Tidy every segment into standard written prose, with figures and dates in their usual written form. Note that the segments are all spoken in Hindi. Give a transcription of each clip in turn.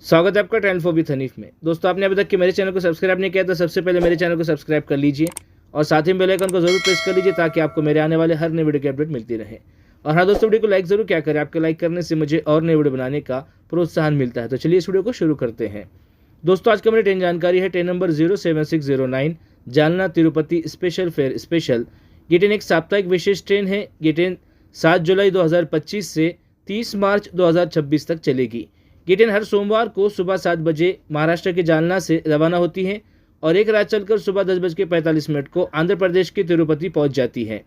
स्वागत है आपका ट्रेंड फॉर विथ हनीफ में। दोस्तों, आपने अभी तक कि मेरे चैनल को सब्सक्राइब नहीं किया तो सबसे पहले मेरे चैनल को सब्सक्राइब कर लीजिए और साथ ही बेल आइकन को जरूर प्रेस कर लीजिए ताकि आपको मेरे आने वाले हर नए वीडियो की अपडेट मिलती रहे। और हाँ दोस्तों, वीडियो को लाइक जरूर क्या करें, आपके लाइक करने से मुझे और नए वीडियो बनाने का प्रोत्साहन मिलता है। तो चलिए इस वीडियो को शुरू करते हैं। दोस्तों, आज का मेरी ट्रेन जानकारी है train number 07609 Jalna Tirupati special fair special. ये ट्रेन एक साप्ताहिक विशेष ट्रेन है। ये ट्रेन 7 जुलाई 2025 से 30 मार्च 2026 तक चलेगी। ये ट्रेन हर सोमवार को सुबह 7 बजे महाराष्ट्र के जालना से रवाना होती है और एक रात चलकर सुबह 10:45 को आंध्र प्रदेश के तिरुपति पहुंच जाती है।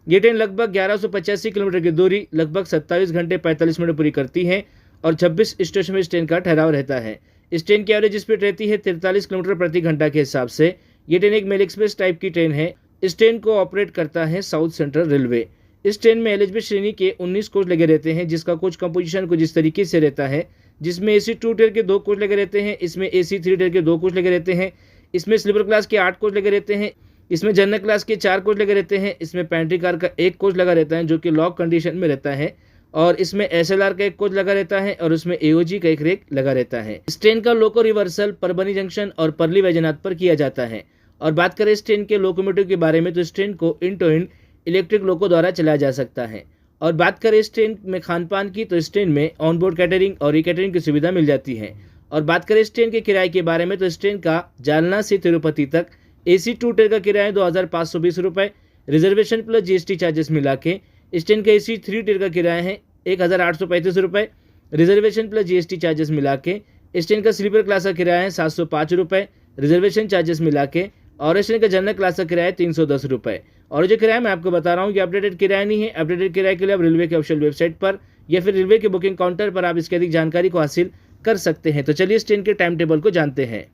ये ट्रेन लगभग 1185 किलोमीटर की दूरी लगभग 27 घंटे 45 मिनट पूरी करती है और 26 स्टेशन में इस ट्रेन का ठहराव रहता है। इस ट्रेन की एवरेज स्पीड रहती है 43 किलोमीटर प्रति घंटा के हिसाब से। ये ट्रेन एक मेल एक्सप्रेस टाइप की ट्रेन है। इस ट्रेन को ऑपरेट करता है साउथ सेंट्रल रेलवे। इस ट्रेन में एलिजिबल श्रेणी के 19 कोच लगे रहते हैं, जिसका कोच कंपोजिशन कुछ इस तरीके से रहता है, जिसमें AC 2 टियर के 2 कोच लगे रहते हैं, इसमें AC 3 टियर के 2 कोच लगे रहते हैं, इसमें स्लीपर क्लास के 8 कोच लगे रहते हैं, इसमें जनरल क्लास के 4 कोच लगे रहते हैं, इसमें पेंट्री कार का 1 कोच लगा रहता है जो कि लॉक कंडीशन में रहता है, और इसमें SLR का 1 कोच लगा रहता है और उसमें AOG का 1 रेक लगा रहता है। इस ट्रेन का लोको रिवर्सल परभनी जंक्शन और परली वैजनाथ पर किया जाता है। और बात करें इस ट्रेन के लोकोमोटिव के बारे में तो इस ट्रेन को इन टू इन इलेक्ट्रिक लोको द्वारा चलाया जा सकता है। और बात करें इस ट्रेन में खान पान की तो इस ट्रेन में ऑन बोर्ड कैटरिंग और कैटरिंग की सुविधा मिल जाती है। और बात करें इस ट्रेन के किराए के बारे में तो इस ट्रेन का जालना से तिरुपति तक AC 2 टियर का किराया 2520 रुपये, रिजर्वेशन प्लस GST चार्जेस मिला के। इस ट्रेन का AC 3 टियर का किराया है 1835 रुपये, रिजर्वेशन प्लस GST चार्जेस मिला के। इस ट्रेन का स्लीपर क्लास का किराया है 705 रुपये, रिजर्वेशन चार्जेस मिला के। और इस ट्रेन का जनरल क्लास का किराया 310 रुपये। और जो किराया मैं आपको बता रहा हूँ कि अपडेटेड किराया नहीं है। अपडेटेड किराए के लिए आप रेलवे के ऑफिशियल वेबसाइट पर या फिर रेलवे के बुकिंग काउंटर पर आप इसकी अधिक जानकारी को हासिल कर सकते हैं। तो चलिए इस ट्रेन के टाइम टेबल को जानते हैं।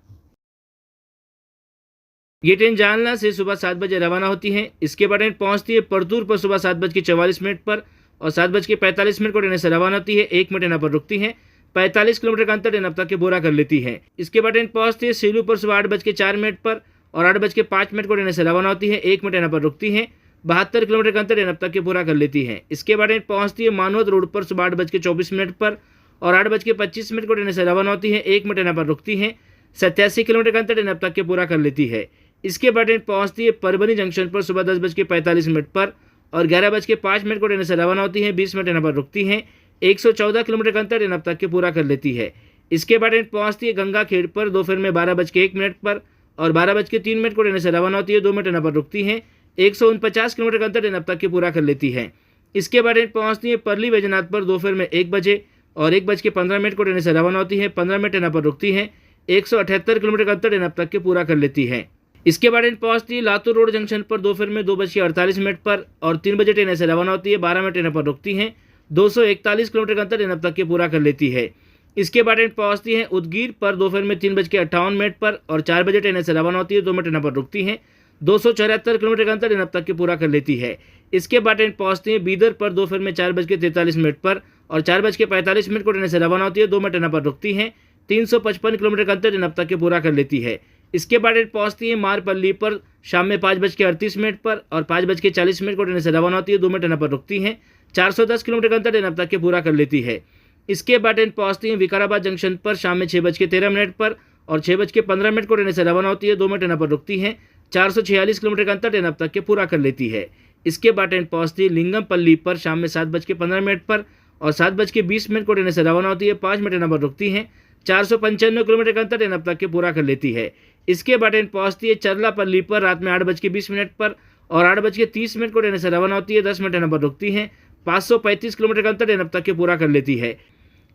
ये ट्रेन जालना से सुबह 7 बजे रवाना होती है। इसके बाद ट्रेन पहुंचती है परतूर पर सुबह 7:44 पर और 7:45 को ट्रेन से रवाना होती है। 1 मिनट यहाँ पर रुकती है। 45 किलोमीटर का अंतर ट्रेन अब तक के पूरा कर लेती है। इसके बाद ट्रेन पहुंचती है सेलू पर सुबह 8:04 पर और 8:05 को ट्रेन से रवाना होती है। 1 मिनट यहाँ पर रुकती है। 72 किलोमीटर का अंतर ट्रेन अब तक के पूरा कर लेती है। इसके बाद ट्रेन पहुंचती है मानवत रोड पर सुबह 8:24 पर और 8:25 को ट्रेन से रवाना होती है। 1 मिनट यहाँ पर रुकती है। 87 किलोमीटर का अंतर ट्रेन अब तक के पूरा कर लेती है। इसके बाद ट्रेन पहुंचती है परभनी जंक्शन पर सुबह 10:45 पर और 11:05 को ट्रेन से रवाना होती है। 20 मिनट यहाँ पर रुकती है। 114 किलोमीटर का अंतर ट्रेन अब तक के पूरा कर लेती है। इसके बाद ट्रेन पहुंचती है गंगा खेड़ पर दोपहर में 12:01 पर और 12:03 को ट्रेन से रवाना होती है। 2 मिनट यहाँ पर रुकती है। 149 किलोमीटर का अंतर ट्रेन अब तक के पूरा कर लेती है। इसके बाद ट्रेन पहुंचती है परली वैजनाथ पर दोपहर में 1 बजे और 1:15 को ट्रेन से रवाना होती है। 15 मिनट यहाँ पर रुकती है। 178 किलोमीटर का अंतर ट्रेन अब तक के पूरा कर लेती है। इसके बाद ट्रेन पहुंचती है लातूर रोड जंक्शन पर दोपहर में 2:48 पर और 3 बजे ट्रेन से रवाना होती है। 12 मिनट यहाँ पर रुकती है। 241 किलोमीटर का अंतर ट्रेन अब तक के पूरा कर लेती है। इसके बाद ट्रेन पहुंचती है उदगीर पर दोपहर में 3:58 पर और 4 बजे ट्रेन से रवाना होती है। 2 मिनट यहाँ पर रुकती है। 274 किलोमीटर का अंतर ट्रेन अब तक के पूरा कर लेती है। इसके बाद ट्रेन पहुंचती है बीदर पर दोपहर में 4:43 पर और 4:45 को ट्रेन से रवाना होती है। 2 मिनट यहाँ पर रुकती है। 355 किलोमीटर का अंतर ट्रेन अब तक के पूरा कर लेती है। इसके बाद ट्रेन पहुंचती है मारपल्ली पर शाम में 5:38 पर और 5:40 को ट्रेन से रवाना होती है। 2 मिनट यहाँ पर रुकती है। 410 किलोमीटर का अंतर ट्रेन अब तक के पूरा कर लेती है। इसके बाद ट्रेन पहुंचती है विकाराबाद जंक्शन पर शाम में 6:13 पर और 6:15 को ट्रेन से रवाना होती है। 2 मिनट यहाँ पर रुकती है। 446 किलोमीटर का अंतर ट्रेन अब तक के पूरा कर लेती है। इसके बाद ट्रेन पहुंचती है लिंगमपल्ली पर शाम में 7:15 पर और 7:20 को ट्रेन से रवाना होती है। 5 मिनट यहाँ पर रुकती है। 495 किलोमीटर का अंतर ट्रेन अब तक के पूरा कर लेती है। इसके बाद ट्रेन पहुंचती है चरलापल्ली पर रात में 8:20 पर और 8:30 को ट्रेन से रवाना होती है। 10 मिनट यहाँ पर रुकती है। 535 किलोमीटर का अंतर ट्रेन अब तक के पूरा कर लेती है।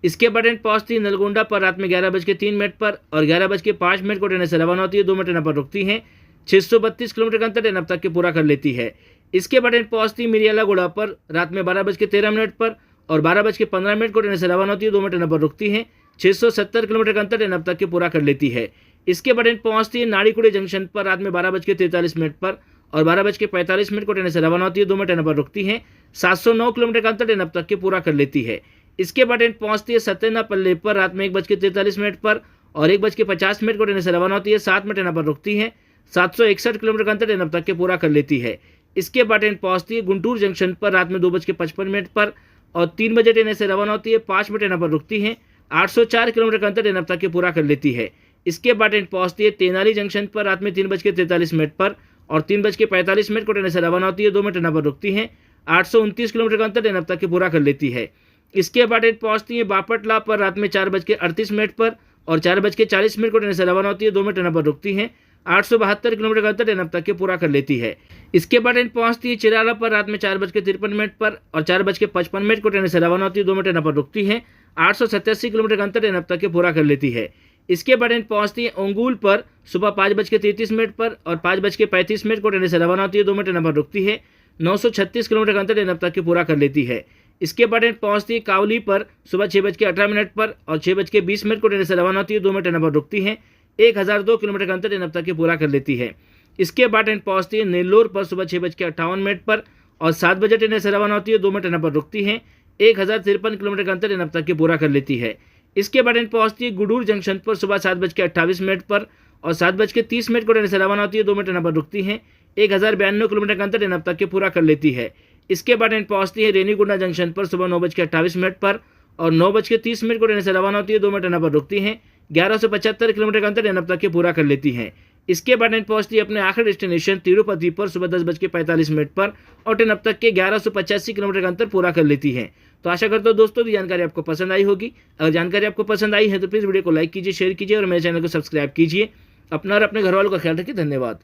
इसके बाद ट्रेन पहुंचती है नलगोंडा पर रात में 11:03 पर और 11:05 को ट्रेन से रवाना होती है। 2 मिनट यहाँ पर रुकती है। 632 किलोमीटर का अंतर ट्रेन अब तक के पूरा कर लेती है। इसके बाद ट्रेन पहुंचती है मिरियालागुड़ा पर रात में 12:13 पर और 12:15 को ट्रेन से रवाना होती है। 2 मिनट यहाँ पर रुकती है। 670 किलोमीटर का अंतर ट्रेन अब तक के पूरा कर लेती है। इसके बाद ट्रेन पहुंचती है नाड़ीकुड़ी जंक्शन पर रात में 12:43 पर और 12:45 को ट्रेन से रवाना होती है। 2 मिनट यहाँ पर रुकती है। 709 किलोमीटर का अंतर ट्रेन अब तक के पूरा कर लेती है। इसके बाद ट्रेन पहुंचती है सत्यनापल्ली पर रात में 1:43 पर और 1:50 को ट्रेन से रवाना होती है। 7 मिनट यहाँ पर रुकती है। 761 किलोमीटर का अंतर ट्रेन अब तक के पूरा कर लेती है। इसके बाद ट्रेन पहुंचती है गुंटूर जंक्शन पर रात में 2:55 पर और 3 बजे ट्रेन से रवाना होती है। 5 मिनट यहाँ पर रुकती है 804 किलोमीटर का अंतर ट्रेन अब तक के पूरा कर लेती है। इसके बाद ट्रेन पहुंचती है तेनाली जंक्शन पर रात में 3:43 पर और 3:45 को ट्रेन से रवाना होती है। 2 मिनट ट्रेन पर रुकती है। 829 किलोमीटर का अंतर ट्रेन अब तक के पूरा कर लेती है। इसके बाद ट्रेन पहुंचती है बापटला पर रात में 4:38 पर और 4:40 को ट्रेन से रवाना होती है। 2 मिनट ट्रेन पर रुकती है। 872 किलोमीटर का अंतर ट्रेन अब तक के पूरा कर लेती है। इसके बाद ट्रेन पहुंचती है चिराला पर रात में 4:53 पर और 4:55 को ट्रेन से रवाना होती है। 2 मिनट ट्रेन पर रुकती है। 887 किलोमीटर का अंतर ट्रेन अब तक के पूरा कर लेती है। इसके बाद ट्रेन पहुंचती है ओंगुल पर सुबह 5:33 पर और 5:35 को ट्रेन से रवाना होती है। 2 मिनट ट्रेन पर रुकती है। 936 किलोमीटर का अंतर ट्रेन अब तक के पूरा कर लेती है। इसके बाद ट्रेन पहुंचती है कावली पर सुबह 6:18 पर और 6:20 को ट्रेन से रवाना होती है। 2 मिनट ट्रेन पर रुकती है। 1002 किलोमीटर का अंतर ट्रेन अब तक के पूरा कर लेती है। इसके बाद ट्रेन पहुंचती है नेल्लोर पर सुबह 6:58 पर और 7 बजे ट्रेन से रवाना होती है। 2 मिनट ट्रेन पर रुकती है। 1053 किलोमीटर का अंतर ट्रेन अब तक के पूरा कर लेती है। इसके बाद ट्रेन पहुंचती है गुडूर जंक्शन पर सुबह 7:28 पर और 7:30 को ट्रेन से रवाना होती है। 2 मिनट ट्रेन पर रुकती है। 1092 किलोमीटर का अंतर ट्रेन अब तक के पूरा कर लेती है। इसके बाद ट्रेन पहुंचती है रेनीगुंडा जंक्शन पर सुबह 9:28 पर और 9:30 को ट्रेन से रवाना होती है। 2 मिनट ट्रेन पर रुकती है। 1175 किलोमीटर का अंतर ट्रेन अब तक के पूरा कर लेती है। इसके बाद ट्रेन पहुंचती है अपने आखिरी डेस्टिनेशन तिरुपति पर सुबह 10:45 पर और ट्रेन अब तक के 1185 किलोमीटर का अंतर पूरा कर लेती है। तो आशा करता हूँ दोस्तों ये जानकारी आपको पसंद आई होगी। अगर जानकारी आपको पसंद आई है तो प्लीज़ वीडियो को लाइक कीजिए, शेयर कीजिए और मेरे चैनल को सब्सक्राइब कीजिए। अपना और अपने घर वालों का ख्याल रखिए। धन्यवाद।